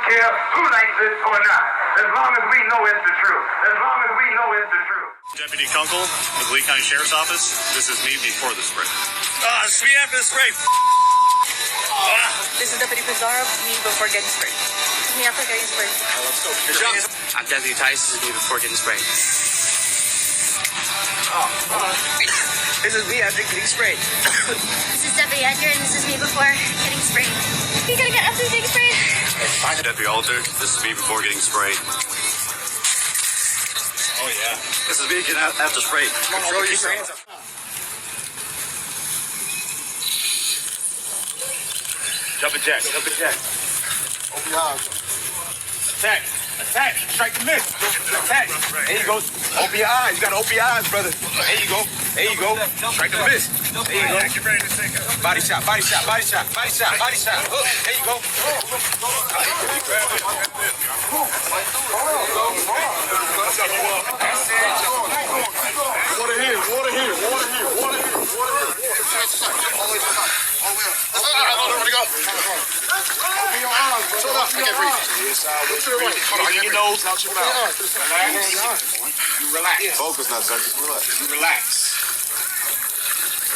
care who likes it or not, as long as we know it's the truth. As long as we know it's the truth. Deputy Kunkel with Lee County Sheriff's Office. This is me before the spray. It's me after the spray. This is Deputy Pizarro, me before getting sprayed. Me after getting sprayed. Let's go. Good job. I'm Deputy Tice. This is me before getting sprayed. This is me after getting sprayed. This is Deputy Edgar, and this is me before getting sprayed. You gotta get after getting sprayed? Deputy Alter. This is me before getting sprayed. Oh, yeah. This is me getting after spray. Control yourself. Jumping jack. Jumping jack. Open your eyes. Attack. Attack. Strike the miss. Attack. There you go. Open your eyes. You gotta open your eyes, brother. There you go. There you go. Strike the miss. There you go. Get ready to take it. Body shot. Body shot. Body shot. Body shot. Body shot. Hook. There you go. Water here. Water here. Water here. Water here. Water here. All the way to the top. All the way up. There we go. Open your arms. Shut up. I can't breathe. Look to the right. Breathe in your nose, out your mouth. Relax. You relax. Focus now, sir. Just relax. You relax.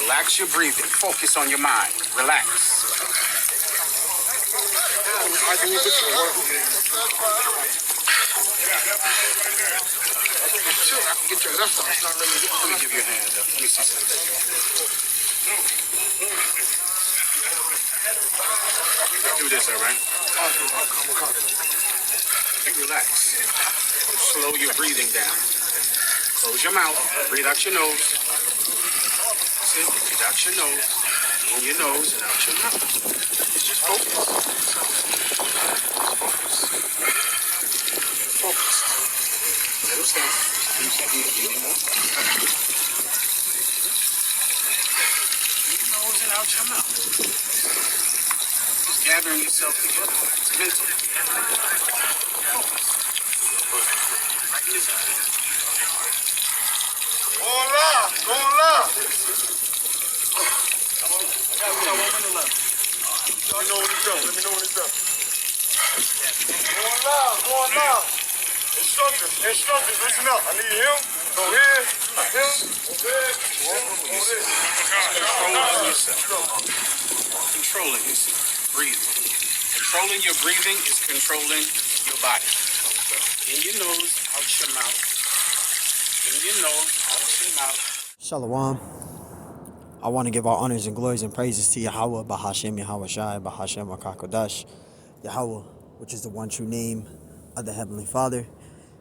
Relax your breathing. Focus on your mind. Relax. I can use this for work. I can get your left arm. Let me give you a hand up. Let me see something. Do this, all right? Relax. Slow your breathing down. Close your mouth. Breathe out your nose. Sit. Breathe out your nose. In your nose and out your mouth. Just focus. Focus. Let him stand. In your nose and out your mouth. Just gathering yourself together. It's mental. Focus. Right in his eye. Go loud. Go loud. Let me know when it's done. Let me know when it's done. Going loud. Going loud. Instructors. Instructors. Listen up. I need him. Go here. Him. Go there. Controlling yourself. Controlling yourself. Breathing. Controlling your breathing is controlling your body. In your nose, out your mouth. In your nose, out your mouth. Shalom. I want to give all honors and glories and praises to Yahweh, Bahashem, Yahweh Shai, Bahashem, Akakodash, Yahweh, which is the one true name of the Heavenly Father,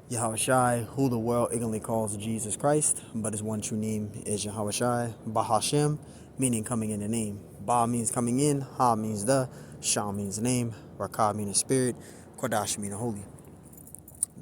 Yahweh Shai, who the world ignorantly calls Jesus Christ, but his one true name is Yahweh Shai, Bahashem, meaning coming in the name. Ba means coming in, Ha means the, Shah means name, Rakah means spirit, Kodash means holy.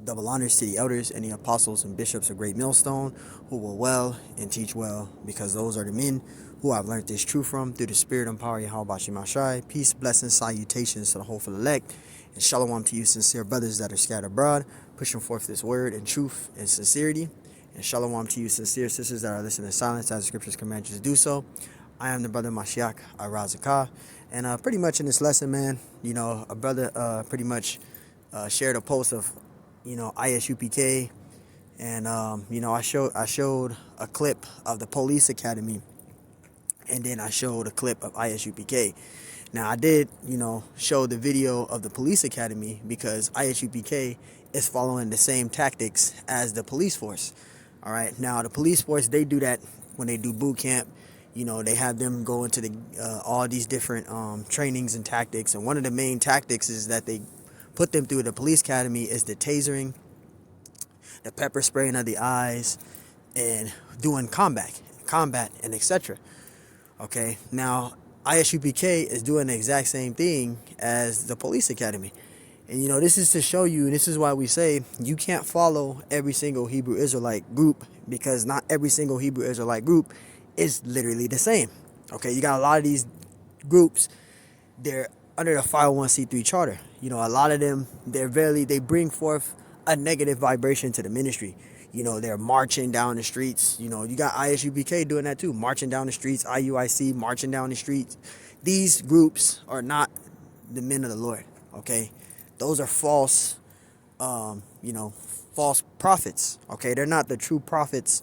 Double honors to the elders and the apostles and bishops of Great Millstone who will well and teach well, because those are the men who I've learned this truth from through the spirit and power of Yahweh Shai. Peace, blessings, salutations to the hopeful elect, and shalom to you sincere brothers that are scattered abroad, pushing forth this word in truth and sincerity. And shalom to you sincere sisters that are listening in silence as the scriptures command you to do so. I am the brother Mashiach Arazakah, and pretty much in this lesson, man, you know, a brother pretty much shared a post of, you know, Isupk, and you know, I showed a clip of the police academy, and then I showed a clip of Isupk. Now I did, you know, show the video of the police academy because Isupk is following the same tactics as the police force. All right, now the police force, they do that when they do boot camp. You know, they have them go into the all these different trainings and tactics, and one of the main tactics is that they put them through the police academy is the tasering, the pepper spraying of the eyes, and doing combat and etc. Okay, now Isupk is doing the exact same thing as the police academy. And you know, this is to show you, and this is why we say you can't follow every single Hebrew Israelite group, because not every single Hebrew Israelite group is literally the same. Okay, you got a lot of these groups, they're under the 501c3 charter. You know, a lot of them, they bring forth a negative vibration to the ministry. You know, they're marching down the streets. You know, you got Isupk doing that too, marching down the streets, IUIC marching down the streets. These groups are not the men of the Lord, okay? Those are false, false prophets. Okay, they're not the true prophets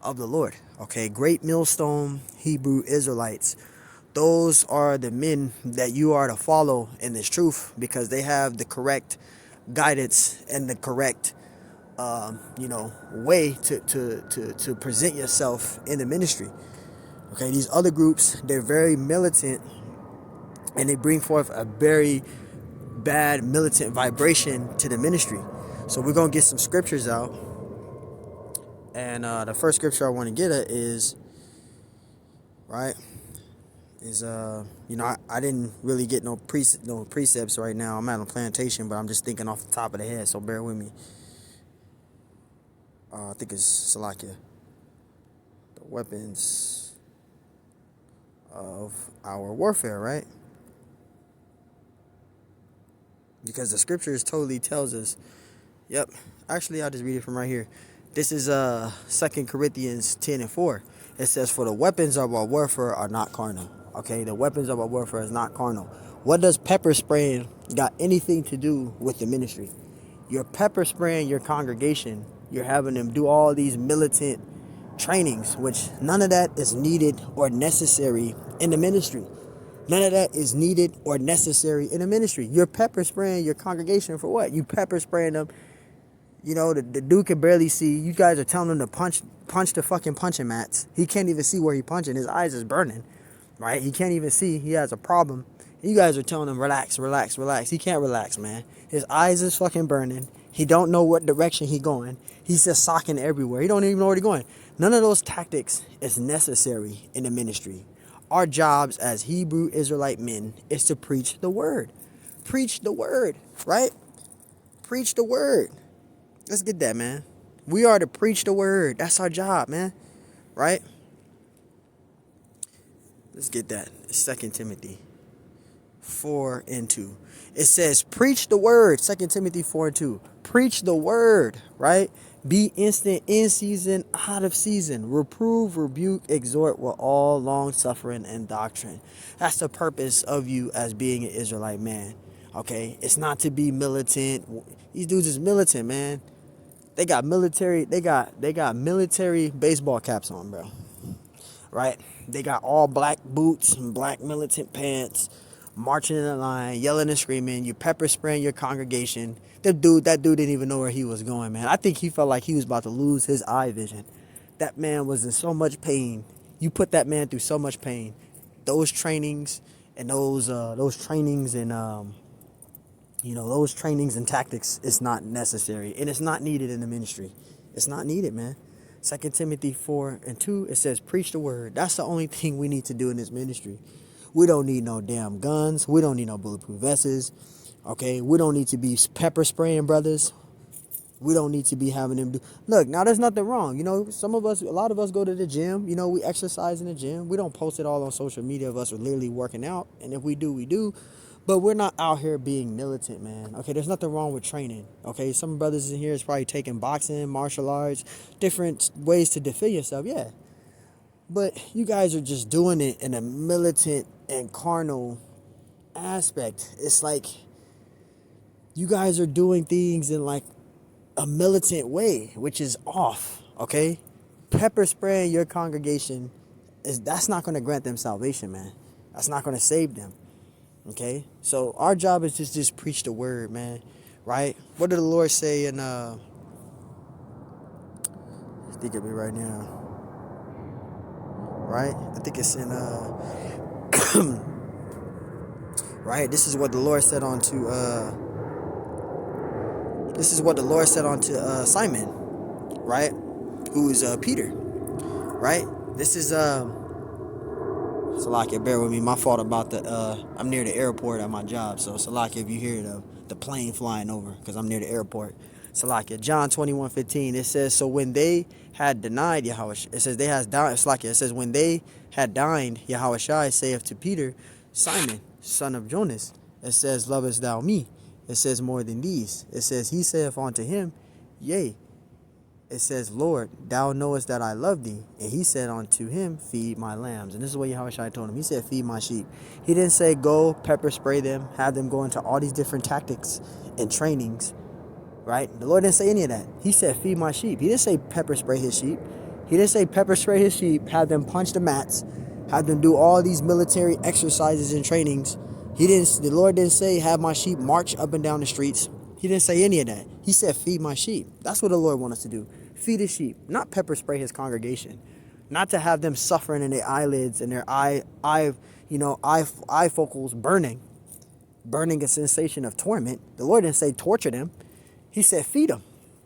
of the Lord. Okay, great millstone Hebrew Israelites. Those are the men that you are to follow in this truth, because they have the correct guidance and the correct, way to present yourself in the ministry. Okay, these other groups, they're very militant, and they bring forth a very bad militant vibration to the ministry. So we're gonna get some scriptures out, and the first scripture I want to get at is I didn't really get no precepts right now. I'm at a plantation, but I'm just thinking off the top of the head, so bear with me. I think it's Salakia. The weapons of our warfare, right? Because the scriptures totally tells us. Yep. Actually, I'll just read it from right here. This is 2 Corinthians 10:4. It says, "For the weapons of our warfare are not carnal." Okay, the weapons of our warfare is not carnal. What does pepper spraying got anything to do with the ministry? You're pepper spraying your congregation. You're having them do all these militant trainings, which none of that is needed or necessary in the ministry. None of that is needed or necessary in the ministry. You're pepper spraying your congregation for what? You pepper spraying them. The dude can barely see. You guys are telling him to punch the fucking punching mats. He can't even see where he's punching. His eyes is burning, right? He can't even see. He has a problem. You guys are telling him, relax, relax, relax. He can't relax, man. His eyes is fucking burning. He don't know what direction he going. He's just socking everywhere. He don't even know where he going. None of those tactics is necessary in the ministry. Our jobs as Hebrew Israelite men is to preach the word. Preach the word, right? Preach the word. Let's get that, man. We are to preach the word. That's our job, man. Right? Let's get that. 2 Timothy 4:2. It says, preach the word. 2 Timothy 4:2. Preach the word, right? Be instant in season, out of season. Reprove, rebuke, exhort with all long suffering and doctrine. That's the purpose of you as being an Israelite man. Okay? It's not to be militant. These dudes is militant, man. They got military baseball caps on, bro. Right? They got all black boots and black militant pants, marching in a line, yelling and screaming. You pepper spraying your congregation. That dude didn't even know where he was going, man. I think he felt like he was about to lose his eye vision. That man was in so much pain. You put that man through so much pain. Those trainings and those trainings and tactics is not necessary, and it's not needed in the ministry. It's not needed, man. 2 Timothy 4:2, it says, preach the word. That's the only thing we need to do in this ministry. We don't need no damn guns. We don't need no bulletproof vests. Okay, we don't need to be pepper spraying brothers. We don't need to be having them do. Look, now there's nothing wrong. A lot of us go to the gym. We exercise in the gym. We don't post it all on social media of us literally working out. And if we do, we do. But we're not out here being militant, man. Okay, there's nothing wrong with training. Okay, some brothers in here is probably taking boxing, martial arts, different ways to defend yourself. Yeah. But you guys are just doing it in a militant and carnal aspect. It's like you guys are doing things in like a militant way, which is off. Okay, pepper spraying your congregation that's not going to grant them salvation, man. That's not going to save them. Okay, so our job is just preach the word, man. Right? What did the Lord say in I think of it right now. Right? I think it's in right? This is what the Lord said unto Simon, right? Who is Peter, right? This is Salakia, bear with me. My fault about I'm near the airport at my job, so Salakia, if you hear the plane flying over, because I'm near the airport. Salakia, John 21:15. It says, so when they had denied Yahweh, it says they had died. Salakia, it says when they had dined, Yahweh saith to Peter, Simon, son of Jonas, it says, lovest thou me? It says more than these. It says, he saith unto him, yea, it says, Lord, thou knowest that I love thee. And he said unto him, feed my lambs. And this is what Yahushua told him. He said, feed my sheep. He didn't say go pepper spray them, have them go into all these different tactics and trainings, right? The Lord didn't say any of that. He said, feed my sheep. He didn't say pepper spray his sheep. He didn't say pepper spray his sheep, have them punch the mats, have them do all these military exercises and trainings. The Lord didn't say have my sheep march up and down the streets. He didn't say any of that. He said feed my sheep. That's what the Lord wants us to do. Feed his sheep, not pepper spray his congregation. Not to have them suffering in their eyelids and their eye focals burning a sensation of torment. The Lord didn't say torture them. He said feed them.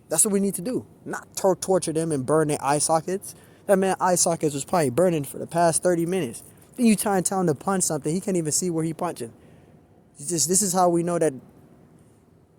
That's what we need to do. Not torture them and burn their eye sockets. That man eye sockets was probably burning for the past 30 minutes. Then you try and tell him to punch something, he can't even see where he punching. This is how we know that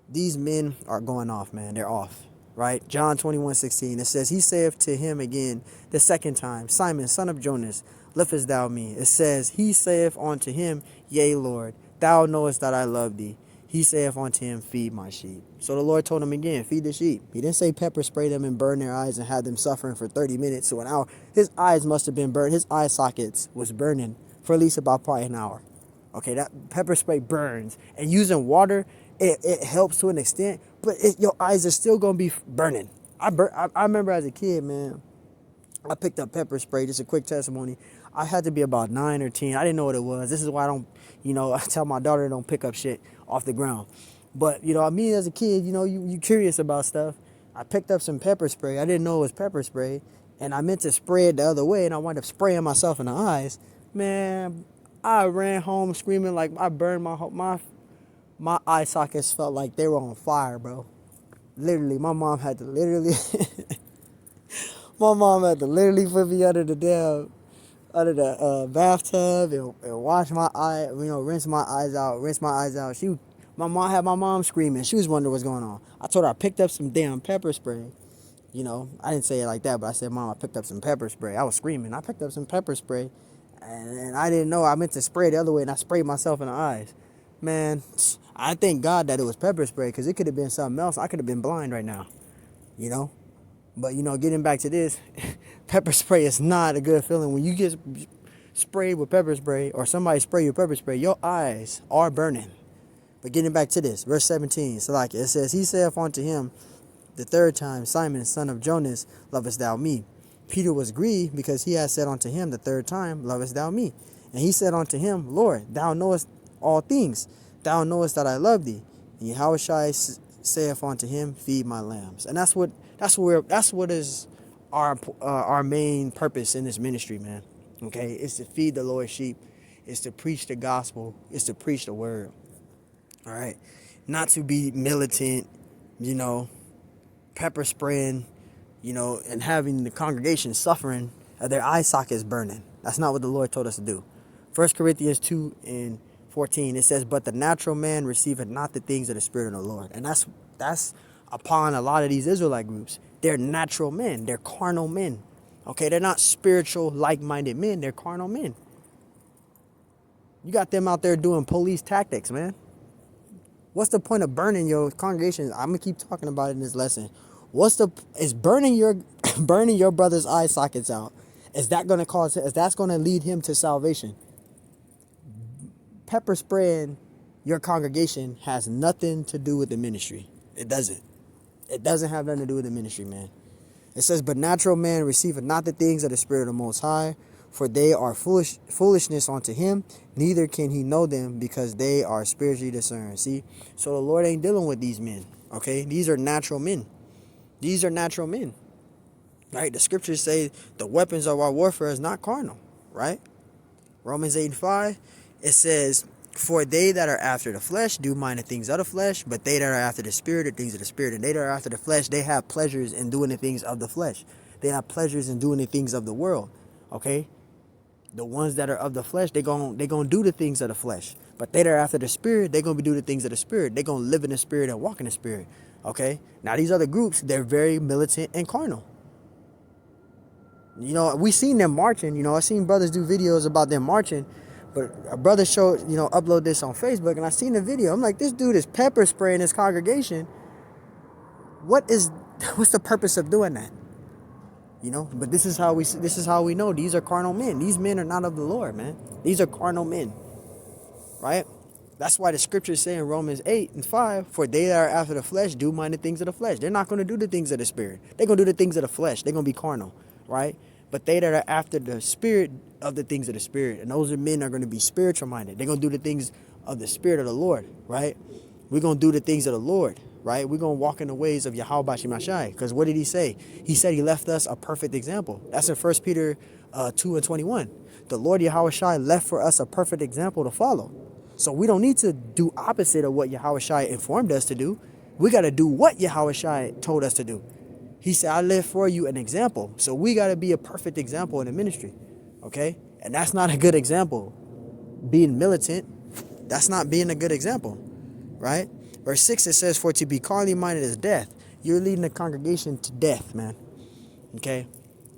these men are going off, man. They're off, right? John 21:16. It says, he saith to him again the second time, Simon, son of Jonas, lovest thou me? It says, he saith unto him, yea, Lord, thou knowest that I love thee. He saith unto him, feed my sheep. So the Lord told him again, feed the sheep. He didn't say pepper spray them and burn their eyes and have them suffering for 30 minutes to an hour. His eyes must have been burned. His eye sockets was burning for at least about probably an hour. Okay, that pepper spray burns. And using water, it helps to an extent, but your eyes are still going to be burning. I remember as a kid, man, I picked up pepper spray. Just a quick testimony. I had to be about 9 or 10. I didn't know what it was. This is why I don't, I tell my daughter don't pick up shit off the ground. But, me as a kid, you curious about stuff. I picked up some pepper spray. I didn't know it was pepper spray. And I meant to spray it the other way, and I wound up spraying myself in the eyes. Man, I ran home screaming like I burned my eye sockets felt like they were on fire, bro. Literally, my mom had to literally put me under the bathtub and wash my eye, rinse my eyes out. My mom had my mom screaming. She was wondering what's going on. I told her I picked up some damn pepper spray. I didn't say it like that, but I said, Mom, I picked up some pepper spray. I was screaming. I picked up some pepper spray, and I didn't know. I meant to spray the other way, and I sprayed myself in the eyes. Man, I thank God that it was pepper spray, because it could have been something else. I could have been blind right now, But, getting back to this, pepper spray is not a good feeling. When you get sprayed with pepper spray, or somebody spray you with pepper spray, your eyes are burning. But getting back to this, verse 17, so like it says, he saith unto him the third time, Simon, son of Jonas, lovest thou me? Peter was grieved, because he had said unto him the third time, lovest thou me? And he said unto him, Lord, thou knowest all things. Thou knowest that I love thee. And Yahushua saith unto him, feed my lambs. And that's what is our main purpose in this ministry, man. Okay, it's to feed the Lord's sheep. It's to preach the gospel. It's to preach the word. All right, not to be militant, pepper spraying, and having the congregation suffering, their eye sockets burning. That's not what the Lord told us to do. 1 Corinthians 2:14, it says, but the natural man receiveth not the things of the Spirit of the Lord. And that's upon a lot of these Israelite groups. They're natural men. They're carnal men. Okay, they're not spiritual, like-minded men. They're carnal men. You got them out there doing police tactics, man. What's the point of burning your congregation? I'm gonna keep talking about it in this lesson. Is burning your brother's eye sockets out? Is that's gonna lead him to salvation? Pepper spraying your congregation has nothing to do with the ministry. It doesn't. It doesn't have nothing to do with the ministry, man. It says, but natural man receiveth not the things of the Spirit of the Most High, for they are foolishness unto him, neither can he know them, because they are spiritually discerned. See? So the Lord ain't dealing with these men, okay? These are natural men. These are natural men, right? The scriptures say the weapons of our warfare is not carnal, right? Romans 8:5, it says, for they that are after the flesh do mind the things of the flesh, but they that are after the Spirit, the things of the Spirit. And they that are after the flesh, they have pleasures in doing the things of the flesh. They have pleasures in doing the things of the world, okay? The ones that are of the flesh, they gon' do the things of the flesh. But they that are after the Spirit, they're going to be doing the things of the Spirit. They're going to live in the Spirit and walk in the Spirit, okay? Now, these other groups, they're very militant and carnal. We seen them marching. I seen brothers do videos about them marching. But a brother showed, upload this on Facebook, and I seen the video. I'm like, this dude is pepper spraying his congregation. What is What's the purpose of doing that? You know, but this is how we know these are carnal men. These men are not of the Lord, man. These are carnal men, right? That's why the scriptures say in Romans 8:5, for they that are after the flesh do mind the things of the flesh. They're not going to do the things of the spirit. They're going to do the things of the flesh. They're going to be carnal, right? But they that are after the spirit of the things of the spirit, and those men are going to be spiritual minded. They're going to do the things of the spirit of the Lord, right? We're going to do the things of the Lord, right? We're going to walk in the ways of Yahweh Shemashai. Because what did he say? He said he left us a perfect example. That's in 1 Peter 2:21. The Lord Yahweh Shai left for us a perfect example to follow. So we don't need to do opposite of what Yahweh Shai informed us to do. We got to do what Yahweh Shai told us to do. He said, I live for you an example. So we got to be a perfect example in the ministry. Okay? And that's not a good example. Being militant, that's not being a good example. Right? Verse 6, it says, for to be carnally minded is death. You're leading the congregation to death, man. Okay?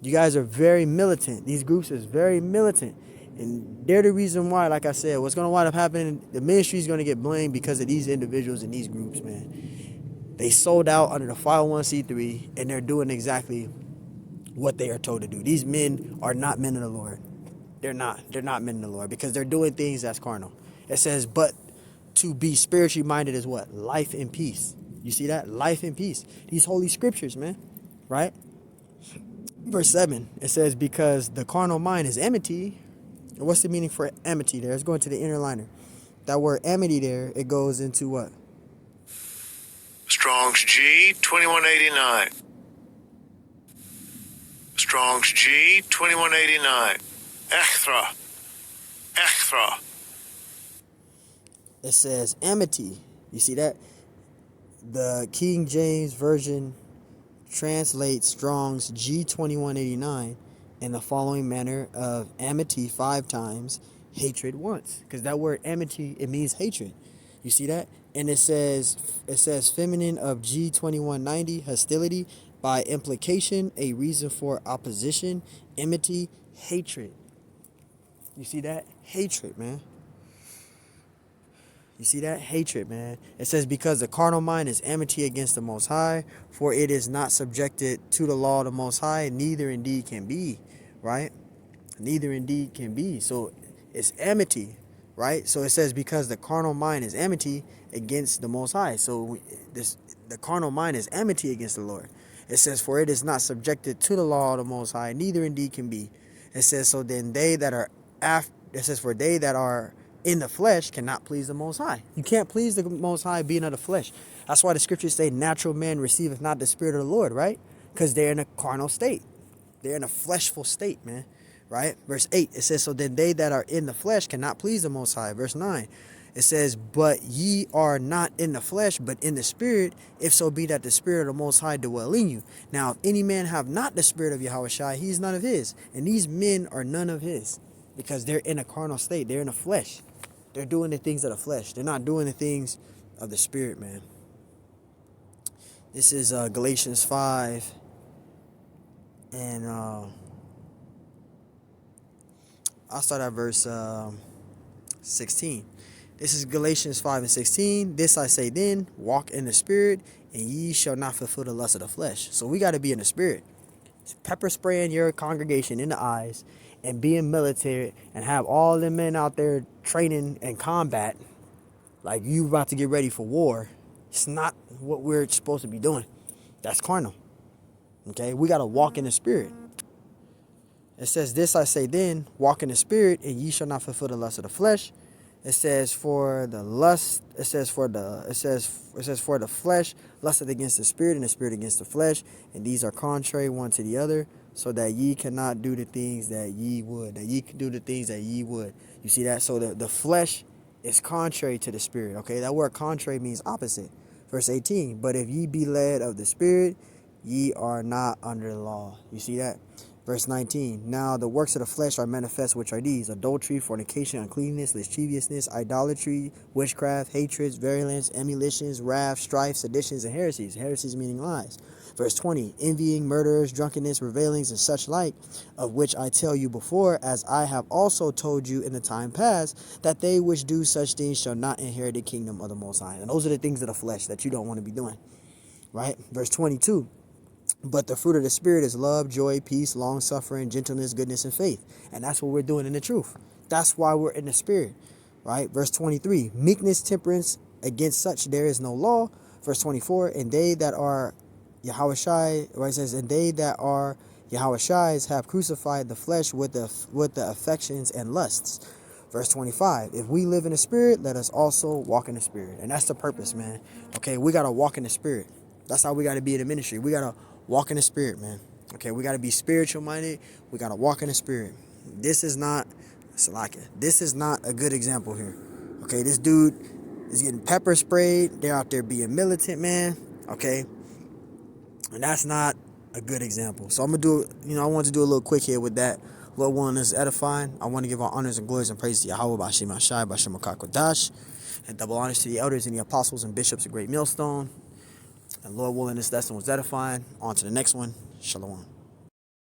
You guys are very militant. These groups is very militant. And they're the reason why, like I said, what's going to wind up happening, the ministry is going to get blamed because of these individuals and these groups, man. They sold out under the 501c3, and they're doing exactly what they are told to do. These men are not men of the Lord. They're not men of the Lord because they're doing things that's carnal. It says, but to be spiritually minded is what? Life and peace. You see that? Life and peace. These holy scriptures, man. Right? Verse 7, it says, because the carnal mind is enmity. What's the meaning for amity there? Let's go into the inner liner. That word amity there, it goes into what? Strong's G 2189. Strong's G 2189. Echthra. It says amity. You see that? The King James Version translates Strong's G 2189 in the following manner of amity 5 times, hatred once. Because that word amity, it means hatred. You see that? And it says feminine of G 2190, hostility, by implication, a reason for opposition, enmity, hatred. You see that? Hatred, man. You see that? Hatred, man. It says, because the carnal mind is enmity against the Most High, for it is not subjected to the law of the Most High, neither indeed can be, right? Neither indeed can be. So it's enmity, right? So it says, because the carnal mind is enmity against the Most High. So the carnal mind is enmity against the Lord. It says, for it is not subjected to the law of the Most High, neither indeed can be. It says, so then they that are it says, for they that are in the flesh cannot please the Most High. You can't please the Most High being of the flesh. That's why the scriptures say natural man receiveth not the Spirit of the Lord, right? Because they're in a carnal state. They're in a fleshful state, man, right? Verse 8, it says, so then they that are in the flesh cannot please the Most High. Verse 9, it says, but ye are not in the flesh, but in the Spirit, if so be that the Spirit of the Most High dwell in you. Now, if any man have not the Spirit of Yahweh Shai, he is none of his. And these men are none of his because they're in a carnal state. They're in the flesh. They're doing the things of the flesh. They're not doing the things of the Spirit, man. This is Galatians 5. And I'll start at verse 16. This is Galatians 5:16. This I say then, walk in the Spirit, and ye shall not fulfill the lust of the flesh. So we got to be in the Spirit. Pepper spraying your congregation in the eyes and being military and have all them men out there training in combat like you about to get ready for war. It's not what we're supposed to be doing. That's carnal. Okay, we got to walk in the Spirit. It says, this I say then, walk in the Spirit, and ye shall not fulfill the lust of the flesh. It says, for the lust, it says for the flesh lusteth against the Spirit, and the Spirit against the flesh, and these are contrary one to the other, so that ye cannot do the things that ye would. That ye can do the things that ye would. You see that? So the flesh is contrary to the Spirit. Okay, that word contrary means opposite. Verse 18, but if ye be led of the Spirit, ye are not under the law. You see that? Verse 19, now the works of the flesh are manifest, which are these: adultery, fornication, uncleanness, lasciviousness, idolatry, witchcraft, hatreds, virulence, emulations, wrath, strife, seditions, and heresies. Heresies meaning lies. Verse 20, envying, murders, drunkenness, revelings, and such like, of which I tell you before, as I have also told you in the time past, that they which do such things shall not inherit the kingdom of the Most High. And those are the things of the flesh that you don't want to be doing. Right? Verse 22. But the fruit of the Spirit is love, joy, peace, long-suffering, gentleness, goodness, and faith. And that's what we're doing in the truth. That's why we're in the Spirit, right? Verse 23, meekness, temperance, against such there is no law. Verse 24, and they that are Yahushai, where it says, and they that are Yahushai's have crucified the flesh with the affections and lusts. Verse 25, if we live in the Spirit, let us also walk in the Spirit. And that's the purpose, man. Okay, we got to walk in the Spirit. That's how we got to be in the ministry. We got to walk in the Spirit, man. Okay, we got to be spiritual minded. We got to walk in the Spirit. This is not a good example here. Okay, this dude is getting pepper sprayed. They're out there being militant, man. Okay, and that's not a good example. So I'm gonna do, I want to do a little quick here with that. Lord willing, is edifying. I want to give our honors and glories and praise to Yahweh, B'Hashem Ashai, B'Hashem Akakodash, and double honors to the elders and the apostles and bishops of Great Millstone. And Lord willing, this lesson was edifying. On to the next one. Shalom.